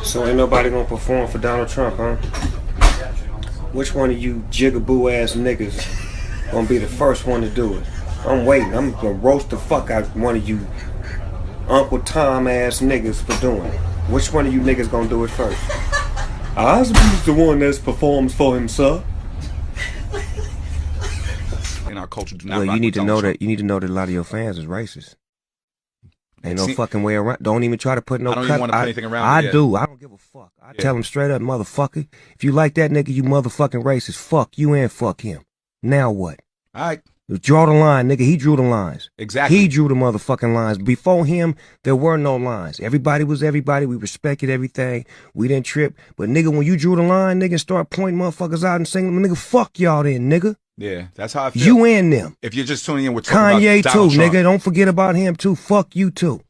So ain't nobody gonna perform for Donald Trump, huh? Which one of you jigaboo ass niggas gonna be the first one to do it? I'm waiting. I'm gonna roast the fuck out one of you Uncle Tom ass niggas for doing it. Which one of you niggas gonna do it first? I'll be the one that performs for himself. In our culture, do not. Well, you need to know that. You need to know that a lot of your fans is racist. Ain't no fucking way around. Don't even try to put no. I don't even want to put anything around. I do. I don't give a fuck. I tell him straight up, motherfucker. If you like that nigga, you motherfucking racist. Fuck you and fuck him. Now what? All right. Draw the line, nigga. He drew the lines. Exactly. He drew the motherfucking lines. Before him, there were no lines. Everybody was everybody. We respected everything. We didn't trip. But nigga, when you drew the line, nigga, start pointing motherfuckers out and saying, nigga, fuck y'all then, nigga. Yeah, that's how I feel. You and them. If you're just tuning in, we're talking Kanye about too, Donald Trump. nigga. Don't forget about him too. Fuck you too.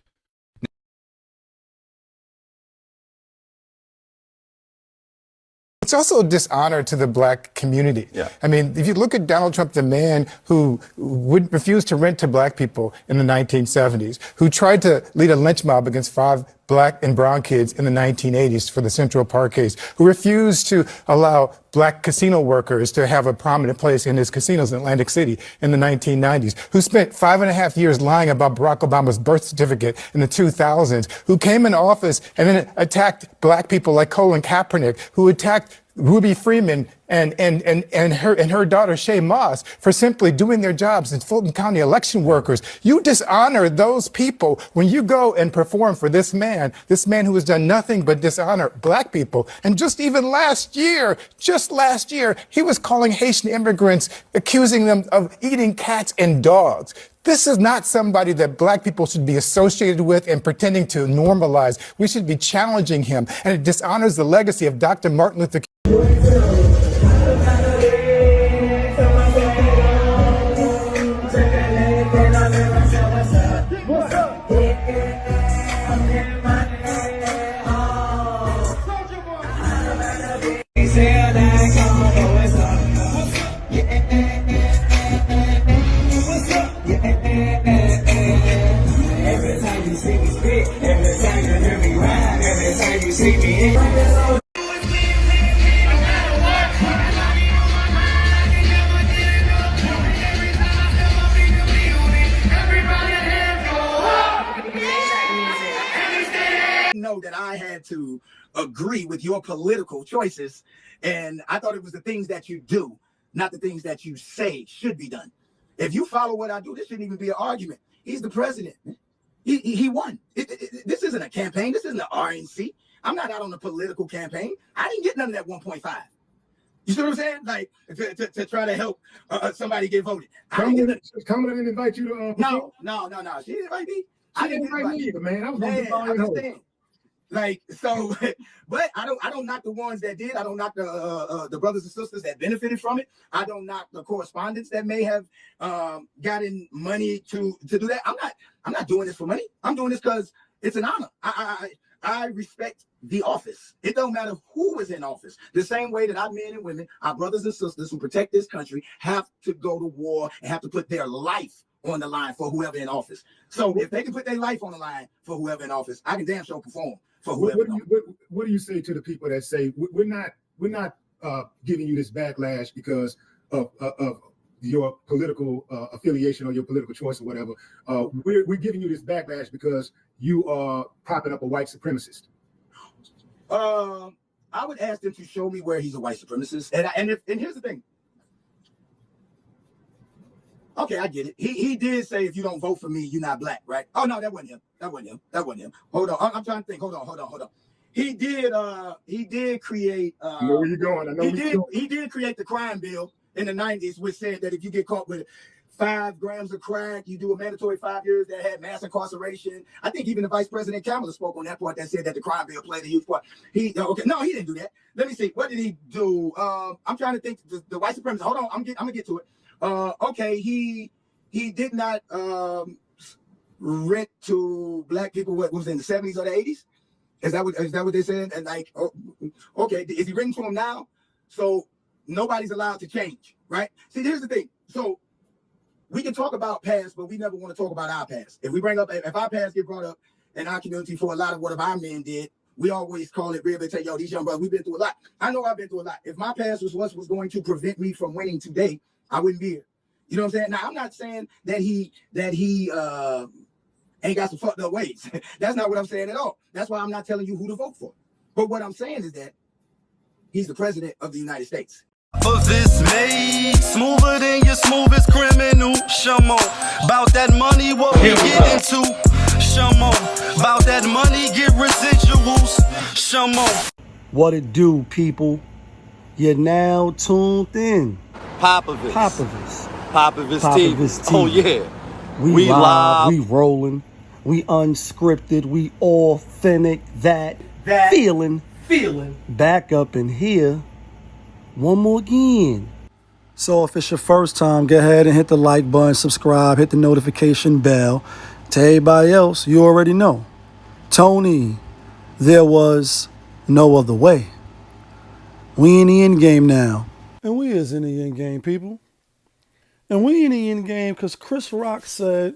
It's also a dishonor to the black community. Yeah. I mean, if you look at Donald Trump, the man who would refuse to rent to black people in the 1970s, who tried to lead a lynch mob against 5 black and brown kids in the 1980s for the Central Park case, who refused to allow black casino workers to have a prominent place in his casinos in Atlantic City in the 1990s, who spent 5.5 years lying about Barack Obama's birth certificate in the 2000s, who came in office and then attacked black people like Colin Kaepernick, who attacked Ruby Freeman and her daughter Shay Moss for simply doing their jobs as Fulton County election workers. You dishonor those people when you go and perform for this man who has done nothing but dishonor black people. And just last year, he was calling Haitian immigrants, accusing them of eating cats and dogs. This is not somebody that black people should be associated with and pretending to normalize. We should be challenging him. And it dishonors the legacy of Dr. Martin Luther King. Know that I had to agree with your political choices, and I thought it was the things that you do, not the things that you say should be done. If you follow what I do, this shouldn't even be an argument. He's the president. He won. This isn't a campaign. This isn't an RNC. I'm not out on a political campaign. I didn't get none of that 1.5. You see what I'm saying? Like to try to help somebody get voted. Come and invite you to. No. She didn't invite me. I didn't invite me either, man. I was going to understand. Like so, but I don't knock the ones that did. I don't knock the brothers and sisters that benefited from it. I don't knock the correspondents that may have gotten money to do that. I'm not doing this for money. I'm doing this because it's an honor. I respect the office. It don't matter who is in office. The same way that our men and women, our brothers and sisters who protect this country, have to go to war and have to put their life on the line for whoever in office. So if they can put their life on the line for whoever in office, I can damn sure perform for whoever. What do you say to the people that say we're not giving you this backlash because of your political affiliation or your political choice or whatever? We're giving you this backlash because you are propping up a white supremacist. I would ask them to show me where he's a white supremacist. And here's the thing. Okay, I get it. He did say if you don't vote for me, you're not black, right? Oh no, that wasn't him. Hold on. I'm trying to think. Hold on. He did create I know where you're going. I know he did create the crime bill in the 90s, which said that if you get caught with 5 grams of crack, you do a mandatory 5 years that had mass incarceration. I think even the Vice President Kamala spoke on that part that said that the crime bill played a huge part. He didn't do that. Let me see. What did he do? I'm trying to think. The white supremacist. Hold on. I'm gonna get to it. Okay, he did not rent to black people. What was it, in the 70s or the 80s? Is that what they said? And like, okay, is he renting to them now? So nobody's allowed to change, right? See, here's the thing. So we can talk about past, but we never want to talk about our past. If our past get brought up in our community for a lot of what our men did, we always call it rehabilitate. Yo, these young brothers, we've been through a lot. I know I've been through a lot. If my past was what was going to prevent me from winning today, I wouldn't be here. You know what I'm saying? Now, I'm not saying that he ain't got some fucked up ways. That's not what I'm saying at all. That's why I'm not telling you who to vote for. But what I'm saying is that he's the president of the United States. For this made smoother than your smoothest criminal. Shamo, about that money, what we get into. Shamo, about that money, get residuals. Shamo. What it do, people? You're now tuned in. Popovich. Popovich TV. TV. Oh yeah. We live, we rolling, we unscripted, we authentic, that feeling back up in here. One more again. So if it's your first time, go ahead and hit the like button, subscribe, hit the notification bell. To everybody else, you already know. Tony, there was no other way. We in the end game now. And we is in the end game, people. And we in the end game because Chris Rock said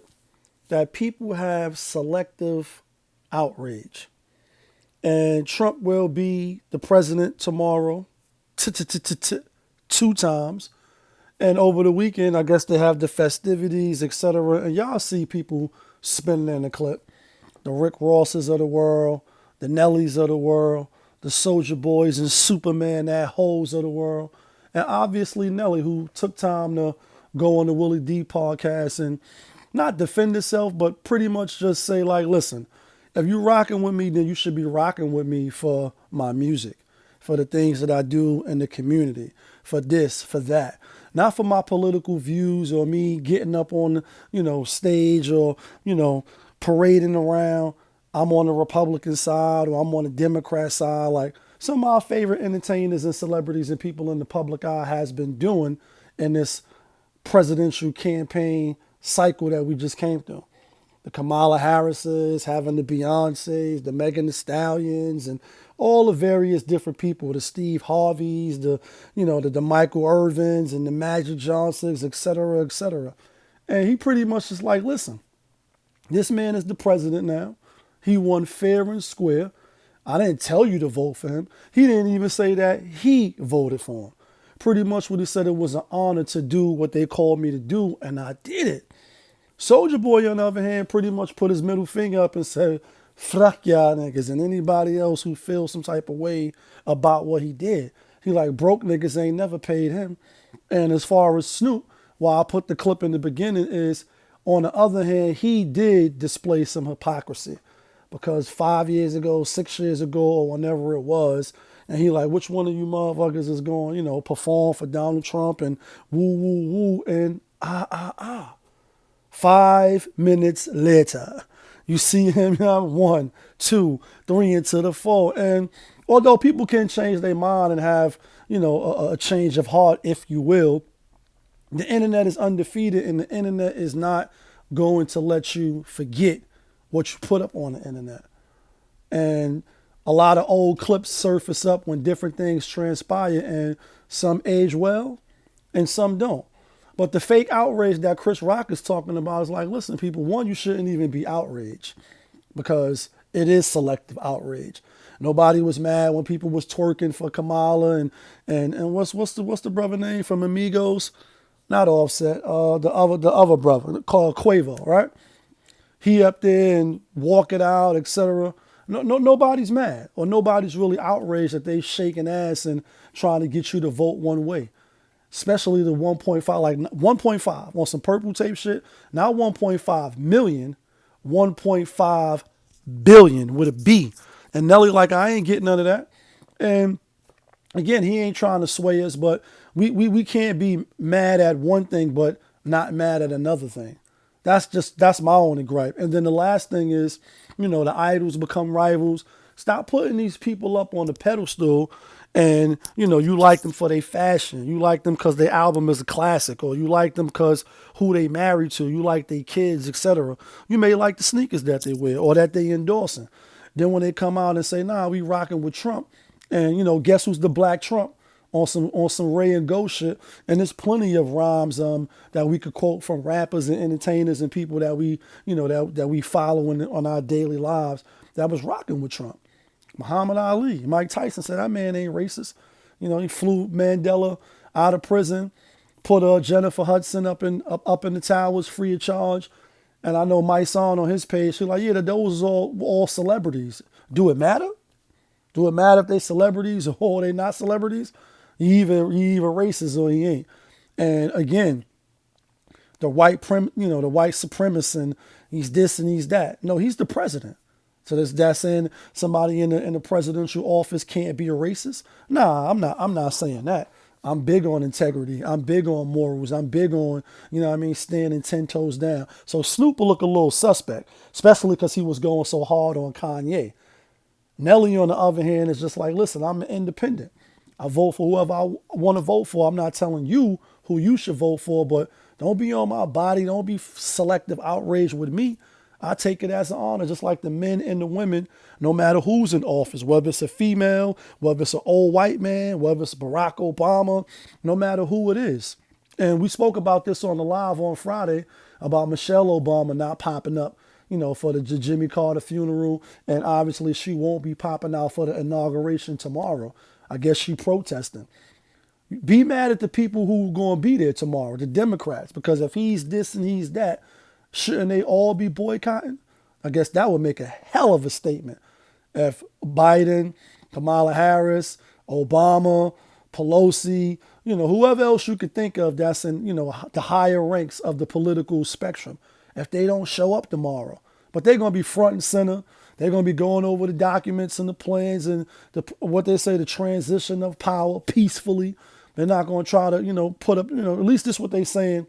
that people have selective outrage. And Trump will be the president tomorrow. 2 times. And over the weekend, I guess they have the festivities, etc. And y'all see people spinning in the clip. The Rick Rosses of the world, the NeLLys of the world, the SOULJA boys and Superman, that hoes of the world. And obviously NeLLy, who took time to go on the Willie D podcast and not defend herself, but pretty much just say like, listen, if you rocking with me, then you should be rocking with me for my music, for the things that I do in the community, for this, for that. Not for my political views or me getting up on, stage or, parading around. I'm on the Republican side or I'm on the Democrat side. Like some of our favorite entertainers and celebrities and people in the public eye has been doing in this presidential campaign cycle that we just came through. The Kamala Harrises, having the Beyoncés, the Megan Thee Stallions, and all the various different people, the Steve Harveys, the Michael Irvins and the Magic Johnsons, et cetera, et cetera. And he pretty much is like, listen, this man is the president now. He won fair and square. I didn't tell you to vote for him. He didn't even say that he voted for him. Pretty much what he said, it was an honor to do what they called me to do, and I did it. SOULJA Boy, on the other hand, pretty much put his middle finger up and said, fuck y'all niggas and anybody else who feels some type of way about what he did. He like, broke niggas ain't never paid him. And as far as Snoop, why I put the clip in the beginning is, on the other hand, he did display some hypocrisy. Because 5 years ago, 6 years ago, or whenever it was, and he like, which one of you motherfuckers is going, perform for Donald Trump and woo, woo, woo, and 5 minutes later, you see him 1, 2, 3 into the 4. And although people can change their mind and have, a change of heart, if you will, the internet is undefeated and the internet is not going to let you forget what you put up on the internet. And a lot of old clips surface up when different things transpire, and some age well and some don't. But the fake outrage that Chris Rock is talking about is like, listen, people, one, you shouldn't even be outraged because it is selective outrage. Nobody was mad when people was twerking for Kamala and what's the brother name from Amigos? Not Offset, the other brother called Quavo, right? He up there and walk it out, etc. Nobody's mad or nobody's really outraged that they shaking ass and trying to get you to vote one way. Especially the 1.5, like 1.5 on some purple tape shit. Not 1.5 million, 1.5 billion with a B. And NeLLy like, I ain't getting none of that. And again, he ain't trying to sway us, but we can't be mad at one thing, but not mad at another thing. That's my only gripe. And then the last thing is, the idols become rivals. Stop putting these people up on the pedestal and, you like them for their fashion. You like them because their album is a classic, or you like them because who they married to. You like their kids, etc. You may like the sneakers that they wear or that they endorsing. Then when they come out and say, nah, we rocking with Trump. And, guess who's the black Trump? On some Ray and Go shit. And there's plenty of rhymes that we could quote from rappers and entertainers and people that we, that we follow on our daily lives that was rocking with Trump. Muhammad Ali, Mike Tyson said that man ain't racist. You know, he flew Mandela out of prison, put Jennifer Hudson up in the towers free of charge. And I know Mike Son on his page, he's like, yeah, those are all celebrities. Do it matter? Do it matter if they celebrities or they not celebrities? He either racist or he ain't. And again, the white supremacist, and he's this and he's that. No, he's the president. So that's saying somebody in the presidential office can't be a racist? Nah, I'm not saying that. I'm big on integrity. I'm big on morals. I'm big on, standing 10 toes down. So Snoop will look a little suspect, especially because he was going so hard on Kanye. NeLLy, on the other hand, is just like, listen, I'm independent. I vote for whoever I want to vote for. I'm not telling you who you should vote for, but don't be on my body. Don't be selective outrage with me. I take it as an honor, just like the men and the women, no matter who's in office, whether it's a female, whether it's an old white man, whether it's Barack Obama, no matter who it is. And we spoke about this on the live on Friday about Michelle Obama not popping up, for the Jimmy Carter funeral. And obviously she won't be popping out for the inauguration tomorrow. I guess she protesting. Be mad at the people who are going to be there tomorrow, the Democrats, because if he's this and he's that, shouldn't they all be boycotting? I guess that would make a hell of a statement if Biden, Kamala Harris, Obama, Pelosi, whoever else you could think of that's in, the higher ranks of the political spectrum, if they don't show up tomorrow. But they're going to be front and center. They're going to be going over the documents and the plans and what they say, the transition of power peacefully. They're not going to try to, put up, at least this is what they're saying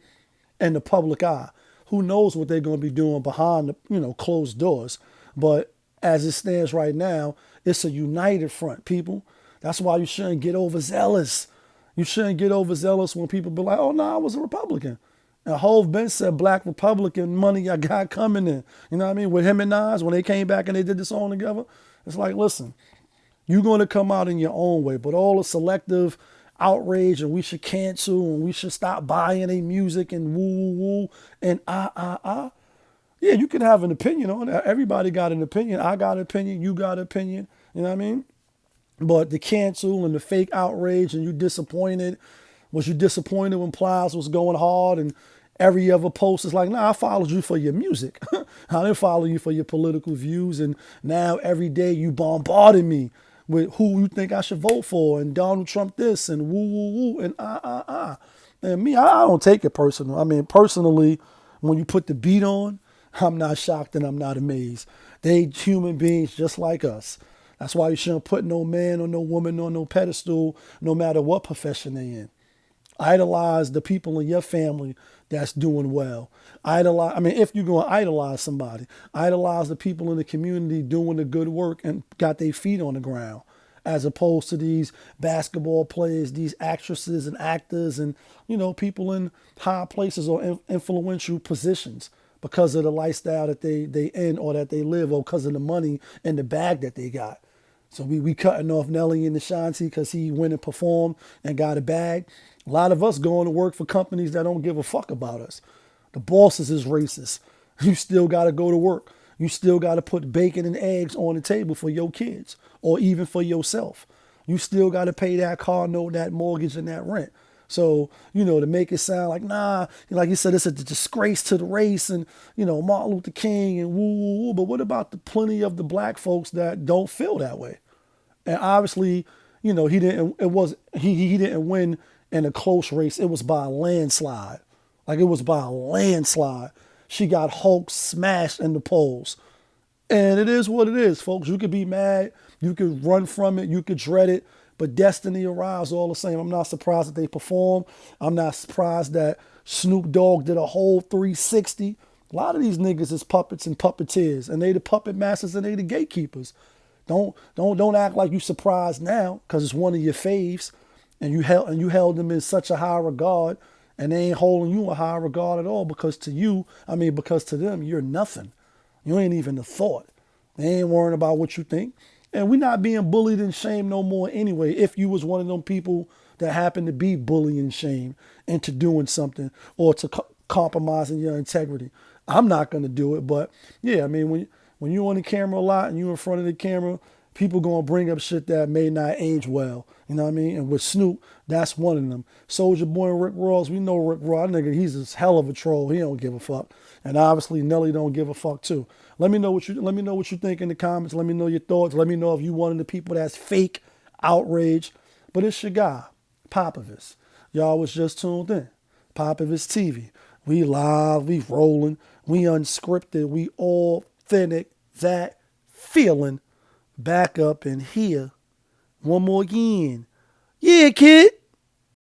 in the public eye. Who knows what they're going to be doing behind the, closed doors. But as it stands right now, it's a united front, people. That's why you shouldn't get overzealous. You shouldn't get overzealous when people be like, oh, no, I was a Republican. And Hove Ben said black Republican money I got coming in. You know what I mean? With him and Nas, when they came back and they did this song together, it's like, listen, you're going to come out in your own way. But all the selective outrage and we should cancel and we should stop buying their music and woo and yeah, you can have an opinion on that. Everybody got an opinion. I got an opinion. You got an opinion. You know what I mean? But the cancel and the fake outrage and you disappointed. Was you disappointed when Plies was going hard and every other post is like, nah, I followed you for your music. I didn't follow you for your political views. And now every day you bombarded me with who you think I should vote for and Donald Trump this and woo and And me, I don't take it personal. I mean, personally, when you put the beat on, I'm not shocked and I'm not amazed. They human beings just like us. That's why you shouldn't put no man or no woman on no pedestal, no matter what profession they in. Idolize the people in your family that's doing well. If you're going to idolize somebody, idolize the people in the community doing the good work and got their feet on the ground, as opposed to these basketball players, these actresses and actors and, people in high places or influential positions because of the lifestyle that they in or that they live or because of the money and the bag that they got. So we cutting off NeLLy and Ashanti because he went and performed and got a bag. A lot of us going to work for companies that don't give a fuck about us. The bosses is racist. You still got to go to work. You still got to put bacon and eggs on the table for your kids or even for yourself. You still got to pay that car note, that mortgage, and that rent. So, to make it sound like, nah, like you said, it's a disgrace to the race and, Martin Luther King and woo. But what about the plenty of the black folks that don't feel that way? And obviously, he didn't win in a close race. It was by a landslide. Like it was by a landslide. She got Hulk smashed in the polls. And it is what it is, folks. You could be mad. You could run from it. You could dread it. But destiny arrives all the same. I'm not surprised that they performed. I'm not surprised that Snoop Dogg did a whole 360. A lot of these niggas is puppets and puppeteers. And they the puppet masters and they the gatekeepers. Don't act like you surprised now because it's one of your faves. And you held them in such a high regard, and they ain't holding you in high regard at all because to them, you're nothing. You ain't even a thought. They ain't worrying about what you think. And we're not being bullied and shamed no more anyway. If you was one of them people that happened to be bullied and shamed into doing something or to compromising your integrity. I'm not going to do it. But yeah, when you're on the camera a lot and you're in front of the camera, people gonna bring up shit that may not age well. You know what I mean? And with Snoop, that's one of them. SOULJA Boy and Rick Ross, we know Rick Ross, nigga, he's a hell of a troll. He don't give a fuck. And obviously NeLLy don't give a fuck too. Let me know what you think in the comments. Let me know your thoughts. Let me know if you one of the people that's fake outrage. But it's your guy, Popovich. Y'all was just tuned in. Popovich TV. We live, we rolling, we unscripted, we authentic, that feeling. Back up in here. One more again. Yeah, kid.